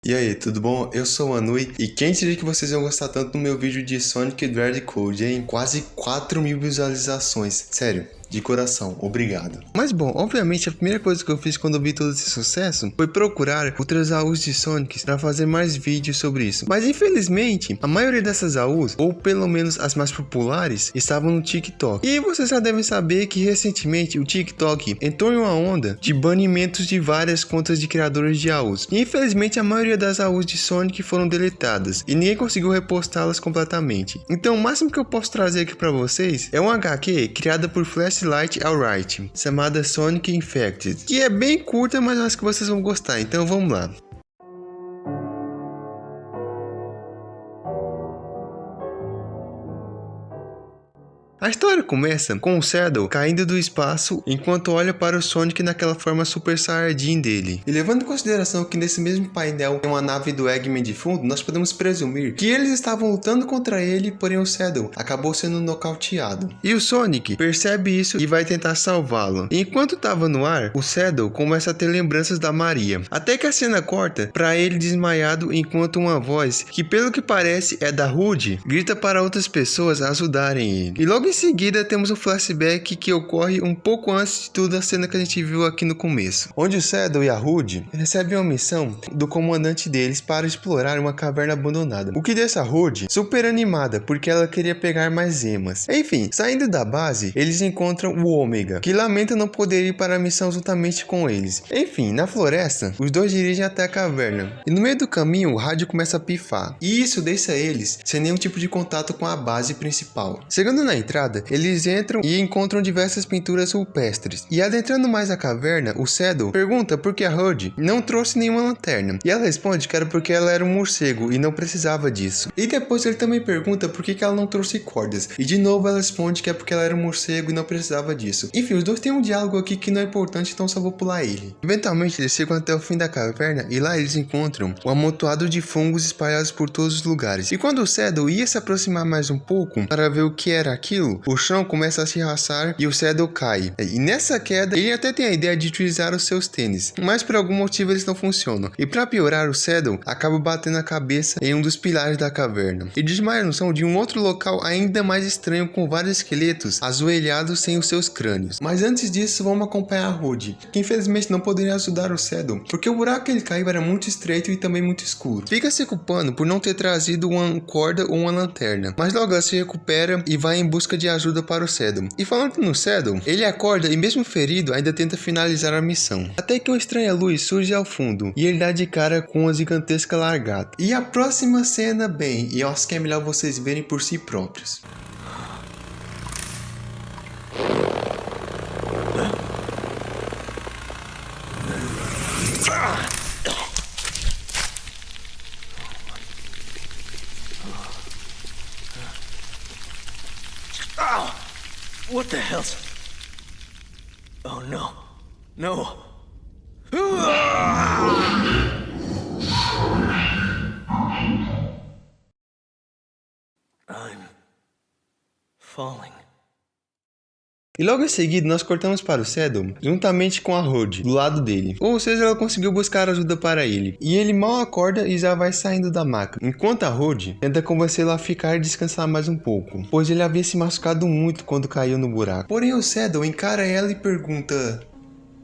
E aí, tudo bom? Eu sou o Anui e quem diria que vocês iam gostar tanto do meu vídeo de Sonic Dread Code, hein? Quase 4.000 visualizações. Sério, de coração, obrigado. Mas bom, obviamente a primeira coisa que eu fiz quando eu vi todo esse sucesso foi procurar outras AUs de Sonic para fazer mais vídeos sobre isso. Mas infelizmente, a maioria dessas AUs, ou pelo menos as mais populares, estavam no TikTok. E vocês já devem saber que recentemente o TikTok entrou em uma onda de banimentos de várias contas de criadores de AUs. E infelizmente a maioria das AUs de Sonic foram deletadas e ninguém conseguiu repostá-las completamente. Então o máximo que eu posso trazer aqui para vocês é uma HQ criada por Flashlight Alright, chamada Sonic Infected, que é bem curta, mas eu acho que vocês vão gostar, então vamos lá. A história começa com o Shadow caindo do espaço enquanto olha para o Sonic naquela forma Super Saiyajin dele. E levando em consideração que nesse mesmo painel tem uma nave do Eggman de fundo, nós podemos presumir que eles estavam lutando contra ele, porém o Shadow acabou sendo nocauteado. E o Sonic percebe isso e vai tentar salvá-lo. Enquanto estava no ar, o Shadow começa a ter lembranças da Maria. Até que a cena corta para ele desmaiado enquanto uma voz, que pelo que parece é da Rude, grita para outras pessoas ajudarem ele. E logo em seguida temos um flashback que ocorre um pouco antes de toda a cena que a gente viu aqui no começo, onde o Shadow e a Rude recebem uma missão do comandante deles para explorar uma caverna abandonada, o que deixa a Rude super animada porque ela queria pegar mais gemas. Enfim, saindo da base, eles encontram o Ômega, que lamenta não poder ir para a missão juntamente com eles. Enfim, na floresta, os dois dirigem até a caverna, e no meio do caminho o rádio começa a pifar, e isso deixa eles sem nenhum tipo de contato com a base principal. Chegando na entrada, eles entram e encontram diversas pinturas rupestres. E adentrando mais a caverna, o Shadow pergunta por que a Rude não trouxe nenhuma lanterna. E ela responde que era porque ela era um morcego e não precisava disso. E depois ele também pergunta por que ela não trouxe cordas. E de novo ela responde que é porque ela era um morcego e não precisava disso. Enfim, os dois têm um diálogo aqui que não é importante, então só vou pular ele. Eventualmente eles chegam até o fim da caverna e lá eles encontram um amontoado de fungos espalhados por todos os lugares. E quando o Shadow ia se aproximar mais um pouco para ver o que era aquilo, o chão começa a se rachar e o Shadow cai. E nessa queda, ele até tem a ideia de utilizar os seus tênis, mas por algum motivo eles não funcionam. E para piorar, o Shadow acaba batendo a cabeça em um dos pilares da caverna e desmaia no chão de um outro local ainda mais estranho, com vários esqueletos ajoelhados sem os seus crânios. Mas antes disso, vamos acompanhar a Rude, que infelizmente não poderia ajudar o Shadow, porque o buraco que ele caiu era muito estreito e também muito escuro. Fica se culpando por não ter trazido uma corda ou uma lanterna, mas logo ela se recupera e vai em busca de ajuda para o Shadow. E falando no Shadow, ele acorda e mesmo ferido ainda tenta finalizar a missão. Até que uma estranha luz surge ao fundo e ele dá de cara com uma gigantesca lagarta. E a próxima cena, bem, eu acho que é melhor vocês verem por si próprios. What the hell's... Oh no. No. I'm falling. E logo em seguida nós cortamos para o Shadow juntamente com a Rude do lado dele, ou seja, ela conseguiu buscar ajuda para ele, e ele mal acorda e já vai saindo da maca, enquanto a Rude tenta convencê-lo a ficar e descansar mais um pouco, pois ele havia se machucado muito quando caiu no buraco. Porém o Shadow encara ela e pergunta: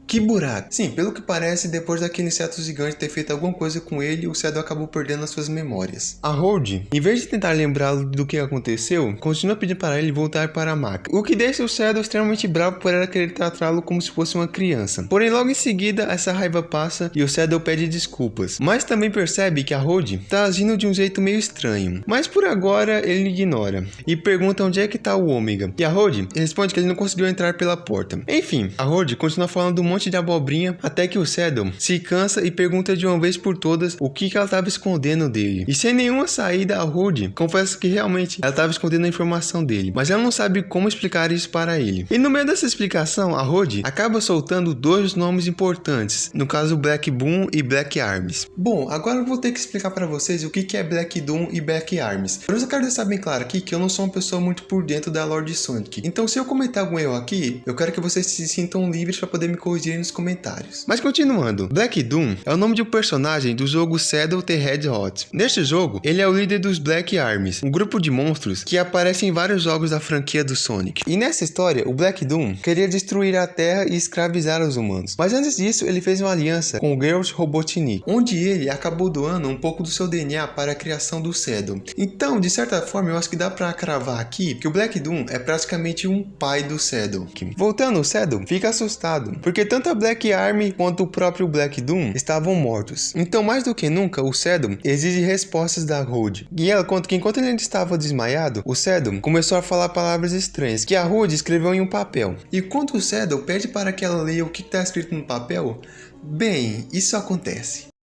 que buraco? Sim, pelo que parece, depois daquele inseto gigante ter feito alguma coisa com ele, o Shadow acabou perdendo as suas memórias. A Rude, em vez de tentar lembrá-lo do que aconteceu, continua pedindo para ele voltar para a maca, o que deixa o Shadow extremamente bravo por ela querer tratá-lo como se fosse uma criança. Porém, logo em seguida, essa raiva passa e o Shadow pede desculpas, mas também percebe que a Rude está agindo de um jeito meio estranho. Mas por agora, ele ignora e pergunta onde é que está o Ômega. E a Rude responde que ele não conseguiu entrar pela porta. Enfim, a Rude continua falando um monte de abobrinha até que o Shadow se cansa e pergunta de uma vez por todas o que ela estava escondendo dele. E sem nenhuma saída, a Rude confessa que realmente ela estava escondendo a informação dele, mas ela não sabe como explicar isso para ele. E no meio dessa explicação, a Rude acaba soltando dois nomes importantes, no caso Black Boom e Black Arms. Bom, agora eu vou ter que explicar para vocês o que é Black Doom e Black Arms. Por isso eu quero deixar bem claro aqui que eu não sou uma pessoa muito por dentro da lore de Sonic, então se eu comentar algum erro aqui, eu quero que vocês se sintam livres para poder me corrigir aí nos comentários. Mas continuando, Black Doom é o nome de um personagem do jogo Shadow the Hedgehog. Neste jogo, ele é o líder dos Black Armies, um grupo de monstros que aparece em vários jogos da franquia do Sonic. E nessa história, o Black Doom queria destruir a Terra e escravizar os humanos. Mas antes disso, ele fez uma aliança com o Geralt Robotnik, onde ele acabou doando um pouco do seu DNA para a criação do Shadow. Então, de certa forma, eu acho que dá pra cravar aqui que o Black Doom é praticamente um pai do Shadow. Voltando, o Shadow fica assustado, porque tanto a Black Army quanto o próprio Black Doom estavam mortos. Então, mais do que nunca, o Shadow exige respostas da Rude. E ela conta que enquanto ele ainda estava desmaiado, o Shadow começou a falar palavras estranhas, que a Rude escreveu em um papel. E quando o Shadow pede para que ela leia o que está escrito no papel, bem, isso acontece.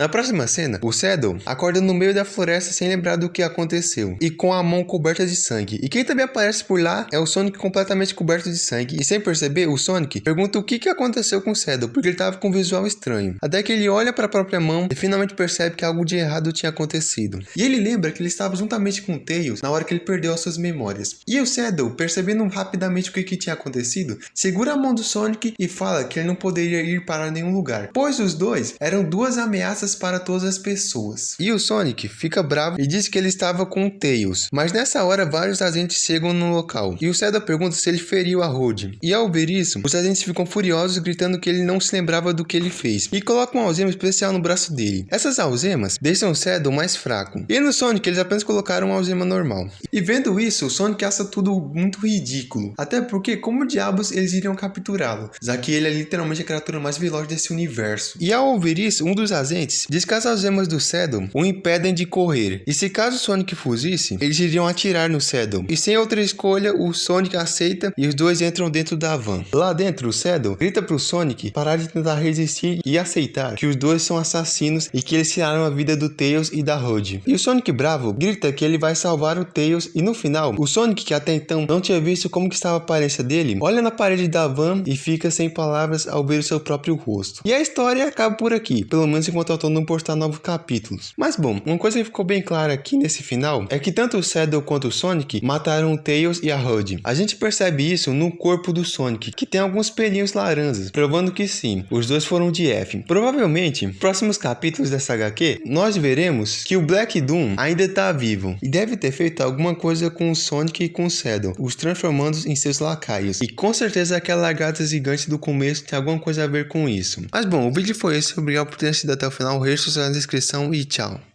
Na próxima cena, o Shadow acorda no meio da floresta sem lembrar do que aconteceu e com a mão coberta de sangue. E quem também aparece por lá é o Sonic completamente coberto de sangue. E sem perceber, o Sonic pergunta o que aconteceu com o Shadow, porque ele estava com um visual estranho. Até que ele olha para a própria mão e finalmente percebe que algo de errado tinha acontecido. E ele lembra que ele estava juntamente com o Tails na hora que ele perdeu as suas memórias. E o Shadow, percebendo rapidamente o que tinha acontecido, segura a mão do Sonic e fala que ele não poderia ir para nenhum lugar, pois os dois eram duas ameaças para todas as pessoas. E o Sonic fica bravo e diz que ele estava com o Tails, mas nessa hora vários agentes chegam no local e o Shadow pergunta se ele feriu a Rude. E ao ver isso, os agentes ficam furiosos gritando que ele não se lembrava do que ele fez e colocam uma algema especial no braço dele. Essas algemas deixam o Shadow mais fraco. E no Sonic eles apenas colocaram uma algema normal. E vendo isso, o Sonic acha tudo muito ridículo, até porque como diabos eles iriam capturá-lo, já que ele é literalmente a criatura mais veloz desse universo. E ao ouvir isso, um dos agentes diz que as algemas do Shadow o impedem de correr, e se caso o Sonic fugisse, eles iriam atirar no Shadow. E sem outra escolha, o Sonic aceita e os dois entram dentro da van. Lá dentro, o Shadow grita pro Sonic parar de tentar resistir e aceitar que os dois são assassinos e que eles tiraram a vida do Tails e da Rude. E o Sonic bravo grita que ele vai salvar o Tails e no final, o Sonic, que até então não tinha visto como que estava a aparência dele, olha na parede da van e fica sem palavras ao ver o seu próprio rosto. E a história acaba por aqui, pelo menos enquanto o autor não postar novos capítulos. Mas bom, uma coisa que ficou bem clara aqui nesse final é que tanto o Shadow quanto o Sonic mataram o Tails e a Rude. A gente percebe isso no corpo do Sonic, que tem alguns pelinhos laranjas, provando que sim, os dois foram de F. Provavelmente, nos próximos capítulos dessa HQ, nós veremos que o Black Doom ainda está vivo e deve ter feito alguma coisa com o Sonic e com o Shadow, os transformando em seus lacaios. E com certeza aquela lagarta gigante do começo tem alguma coisa a ver com isso. Mas bom, o vídeo foi esse, obrigado por ter assistido até o final, o resto está na descrição e tchau.